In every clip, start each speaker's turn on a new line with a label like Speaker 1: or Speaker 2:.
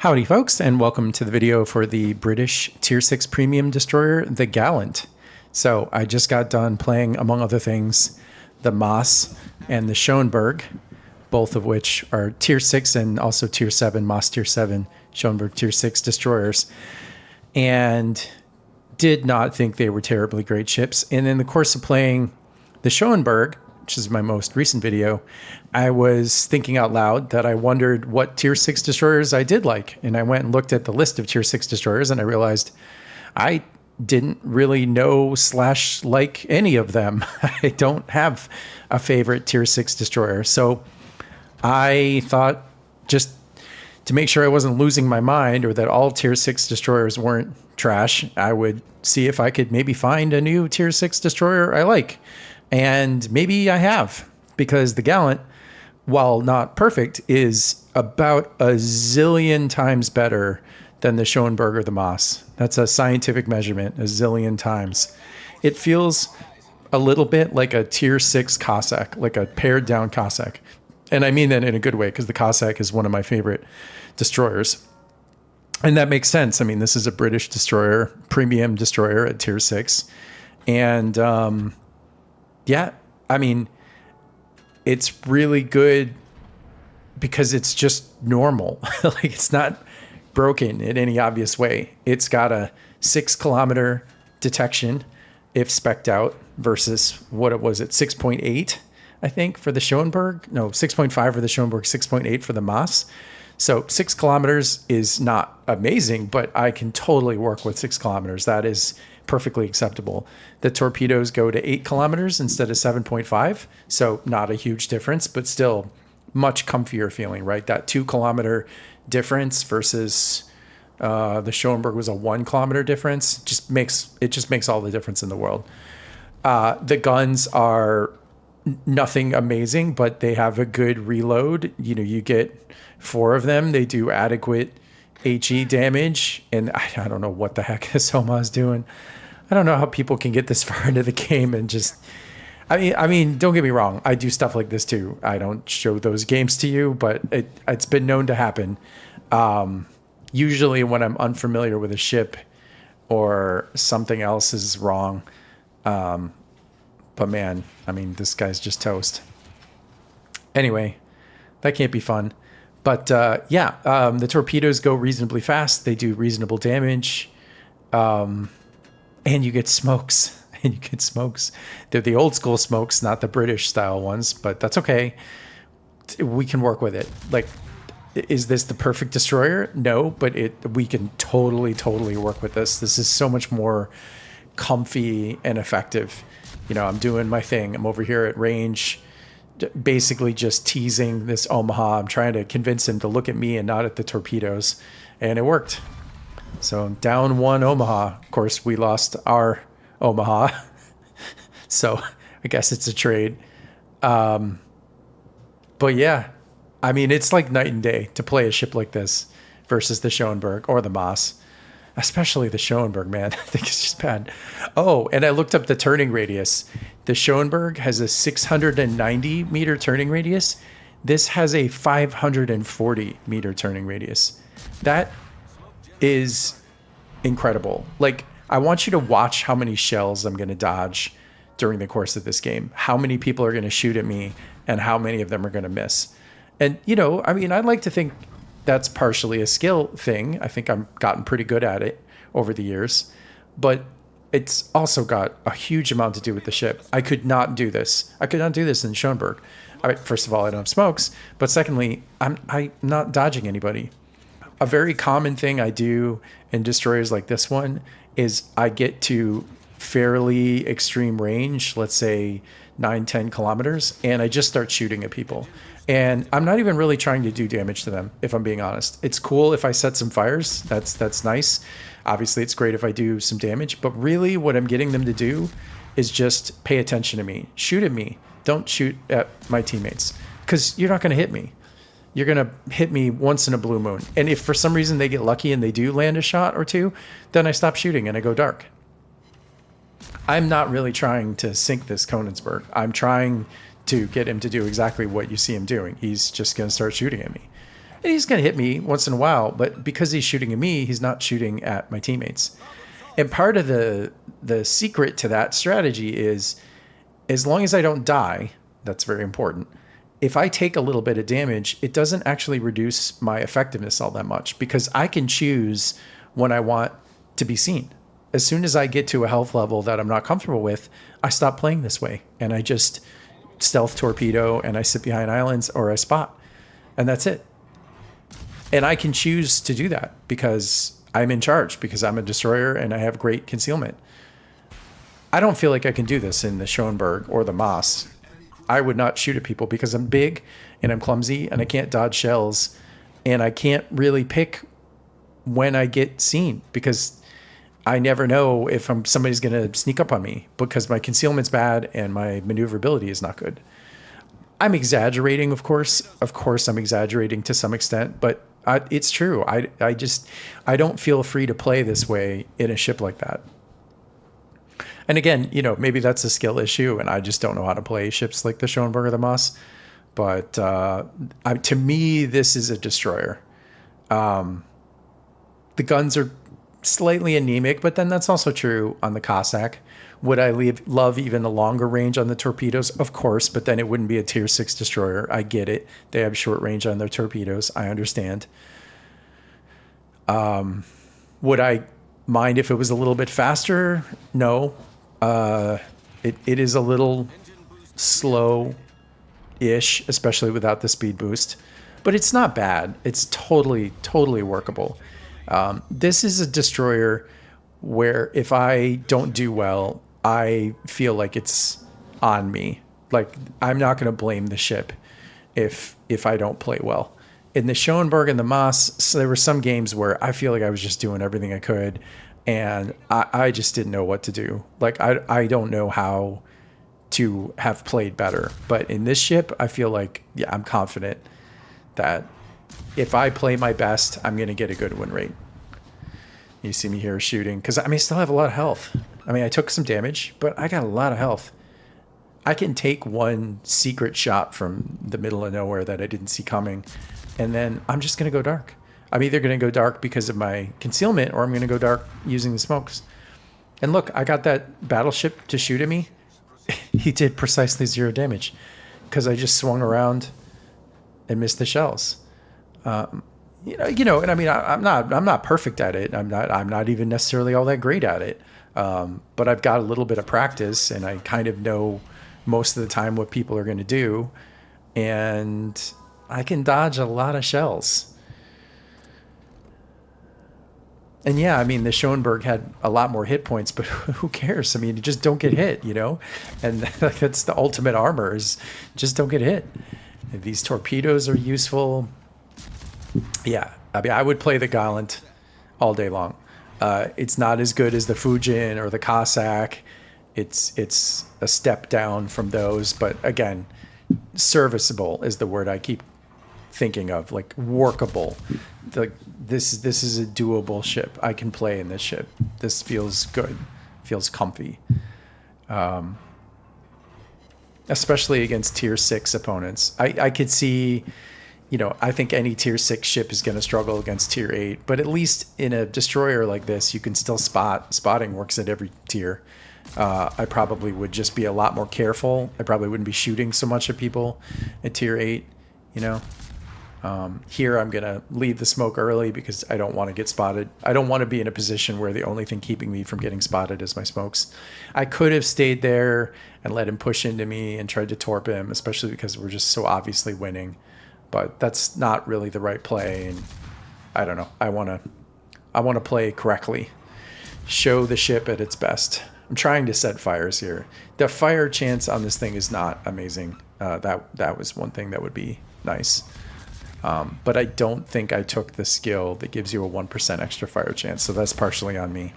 Speaker 1: Howdy folks, and welcome to the video for the British Tier 6 Premium Destroyer, the Gallant. So I just got done playing, among other things, the Moss and the Schoenberg, both of which are Tier 6 and also Tier 7, Moss Tier 7, Schoenberg Tier 6 destroyers. And did not think they were terribly great ships. And in the course of playing the Schoenberg, which is my most recent video, I was thinking out loud that I wondered what Tier 6 destroyers I did like. And I went and looked at the list of Tier 6 destroyers, and I realized I didn't really know / like any of them. I don't have a favorite Tier 6 destroyer. So I thought, just to make sure I wasn't losing my mind or that all Tier 6 destroyers weren't trash, I would see if I could maybe find a new Tier 6 destroyer I like. And maybe I have, because the Gallant, while not perfect, is about a zillion times better than the Schoenberg or the Moss. That's a scientific measurement, a zillion times. It feels a little bit like a Tier 6 Cossack, like a pared down Cossack. And I mean that in a good way, because the Cossack is one of my favorite destroyers. And that makes sense. I mean, this is a British destroyer, premium destroyer at Tier 6. And yeah, I mean, it's really good because it's just normal. Like, it's not broken in any obvious way. It's got a 6-kilometer detection if spec'd out versus what it was at 6.8, I think, for the Schoenberg. No, 6.5 for the Schoenberg, 6.8 for the Moss. So 6 kilometers is not amazing, but I can totally work with 6 kilometers. That is perfectly acceptable. The torpedoes go to 8 kilometers instead of 7.5. So not a huge difference, but still much comfier feeling, right? That 2-kilometer difference versus the Schoenberg was a 1-kilometer difference. It just makes all the difference in the world. The guns are nothing amazing, but they have a good reload. You know, you get 4 of them. They do adequate HE damage, and I don't know what the heck this Homa is doing. I don't know how people can get this far into the game and just... I mean, don't get me wrong. I do stuff like this too. I don't show those games to you, but it's been known to happen. Usually when I'm unfamiliar with a ship or something else is wrong. But man, I mean, this guy's just toast. Anyway, that can't be fun. But the torpedoes go reasonably fast. They do reasonable damage. And you get smokes. They're the old school smokes, not the British style ones, but that's okay. We can work with it. Like, is this the perfect destroyer? No, but we can totally work with this. This is so much more comfy and effective. You know, I'm doing my thing. I'm over here at range, basically just teasing this Omaha. I'm trying to convince him to look at me and not at the torpedoes, and it worked. So down 1 Omaha. Of course, we lost our Omaha. So I guess it's a trade. But yeah, I mean, it's like night and day to play a ship like this versus the Schoenberg or the Moss. Especially the Schoenberg, man. I think it's just bad. Oh, and I looked up the turning radius. The Schoenberg has a 690 meter turning radius. This has a 540 meter turning radius. That is incredible. Like, I want you to watch how many shells I'm going to dodge during the course of this game. How many people are going to shoot at me and how many of them are going to miss. And, you know, I mean, I'd like to think that's partially a skill thing. I think I've gotten pretty good at it over the years, but it's also got a huge amount to do with the ship. I could not do this. I could not do this in Schoenberg. First of all, I don't have smokes, but secondly, I'm not dodging anybody. A very common thing I do in destroyers like this one is I get to fairly extreme range, let's say 9-10 kilometers, and I just start shooting at people. And I'm not even really trying to do damage to them, if I'm being honest. It's cool if I set some fires. That's nice. Obviously, it's great if I do some damage. But really, what I'm getting them to do is just pay attention to me. Shoot at me. Don't shoot at my teammates, because you're not going to hit me. You're going to hit me once in a blue moon. And if for some reason they get lucky and they do land a shot or two, then I stop shooting and I go dark. I'm not really trying to sink this Konigsberg. I'm trying to get him to do exactly what you see him doing. He's just going to start shooting at me. And he's going to hit me once in a while, but because he's shooting at me, he's not shooting at my teammates. And part of the secret to that strategy is, as long as I don't die, that's very important. If I take a little bit of damage, it doesn't actually reduce my effectiveness all that much, because I can choose when I want to be seen. As soon as I get to a health level that I'm not comfortable with, I stop playing this way and I just stealth torpedo and I sit behind islands or I spot, and that's it. And I can choose to do that because I'm in charge, because I'm a destroyer and I have great concealment. I don't feel like I can do this in the Schoenberg or the Moss. I would not shoot at people because I'm big and I'm clumsy and I can't dodge shells, and I can't really pick when I get seen because I never know if somebody's going to sneak up on me, because my concealment's bad and my maneuverability is not good. I'm exaggerating, of course. Of course, I'm exaggerating to some extent, but it's true. I don't feel free to play this way in a ship like that. And again, maybe that's a skill issue, and I just don't know how to play ships like the Schoenberg or the Moss. But to me, this is a destroyer. The guns are slightly anemic, but then that's also true on the Cossack. Would I love even a longer range on the torpedoes? Of course, but then it wouldn't be a tier 6 destroyer. I get it. They have short range on their torpedoes. I understand. Would I mind if it was a little bit faster? No. It is a little slow-ish, especially without the speed boost. But it's not bad. It's totally, totally workable. This is a destroyer where if I don't do well, I feel like it's on me. Like, I'm not going to blame the ship if I don't play well. In the Schoenberg and the Moss, so there were some games where I feel like I was just doing everything I could, and I just didn't know what to do. Like, I don't know how to have played better. But in this ship, I feel like, yeah, I'm confident that if I play my best, I'm going to get a good win rate. You see me here shooting, because I still have a lot of health. I took some damage, but I got a lot of health. I can take one secret shot from the middle of nowhere that I didn't see coming, and then I'm just going to go dark. I'm either going to go dark because of my concealment, or I'm going to go dark using the smokes. And look, I got that battleship to shoot at me. He did precisely 0 damage because I just swung around and missed the shells. And I'm not perfect at it. I'm not even necessarily all that great at it. But I've got a little bit of practice, and I kind of know most of the time what people are going to do, and I can dodge a lot of shells. And yeah, the Schoenberg had a lot more hit points, but who cares? You just don't get hit, and that's the ultimate armor, is just don't get hit. These torpedoes are useful. Yeah, I would play the Gallant all day long. It's not as good as the Fujin or the Cossack. It's a step down from those, but again, serviceable is the word I keep thinking of, like workable. Like this is a doable ship. I can play in this ship. This feels good, feels comfy. Especially against tier 6 opponents. I could see, I think any tier 6 ship is going to struggle against tier 8, but at least in a destroyer like this, you can still spot. Spotting works at every tier. I probably would just be a lot more careful. I probably wouldn't be shooting so much at people at tier 8, Here I'm going to leave the smoke early because I don't want to get spotted. I don't want to be in a position where the only thing keeping me from getting spotted is my smokes. I could have stayed there and let him push into me and tried to torp him, especially because we're just so obviously winning. But that's not really the right play, and I don't know. I want to play correctly. Show the ship at its best. I'm trying to set fires here. The fire chance on this thing is not amazing. That was one thing that would be nice. But I don't think I took the skill that gives you a 1% extra fire chance, so that's partially on me.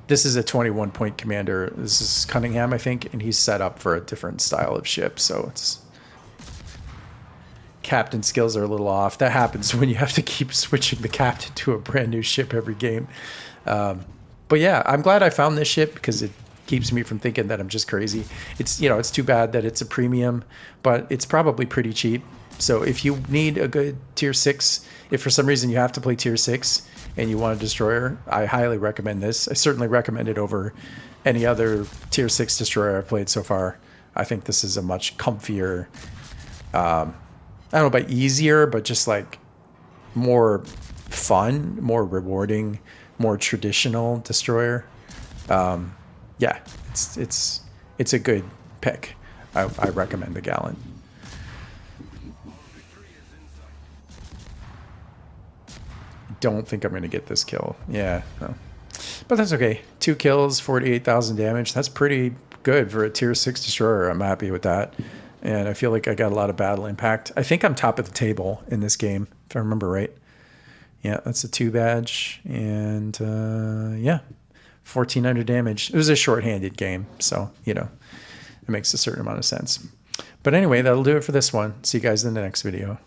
Speaker 1: This is a 21-point commander. This is Cunningham, I think, and he's set up for a different style of ship, so it's... Captain skills are a little off. That happens when you have to keep switching the captain to a brand new ship every game. But yeah, I'm glad I found this ship because it keeps me from thinking that I'm just crazy. It's too bad that it's a premium, but it's probably pretty cheap. So if you need a good tier 6, if for some reason you have to play tier 6 and you want a destroyer, I highly recommend this. I certainly recommend it over any other tier 6 destroyer I've played so far. I think this is a much comfier, I don't know about easier, but just like more fun, more rewarding, more traditional destroyer. Yeah, it's a good pick. I recommend the Gallant. Don't think I'm going to get this kill. Yeah, no. But that's okay. 2 kills, 48,000 damage. That's pretty good for a tier 6 destroyer. I'm happy with that. And I feel like I got a lot of battle impact. I think I'm top of the table in this game, if I remember right. Yeah, that's a 2 badge. And yeah, 1,400 damage. It was a short-handed game, so, you know, it makes a certain amount of sense. But anyway, that'll do it for this one. See you guys in the next video.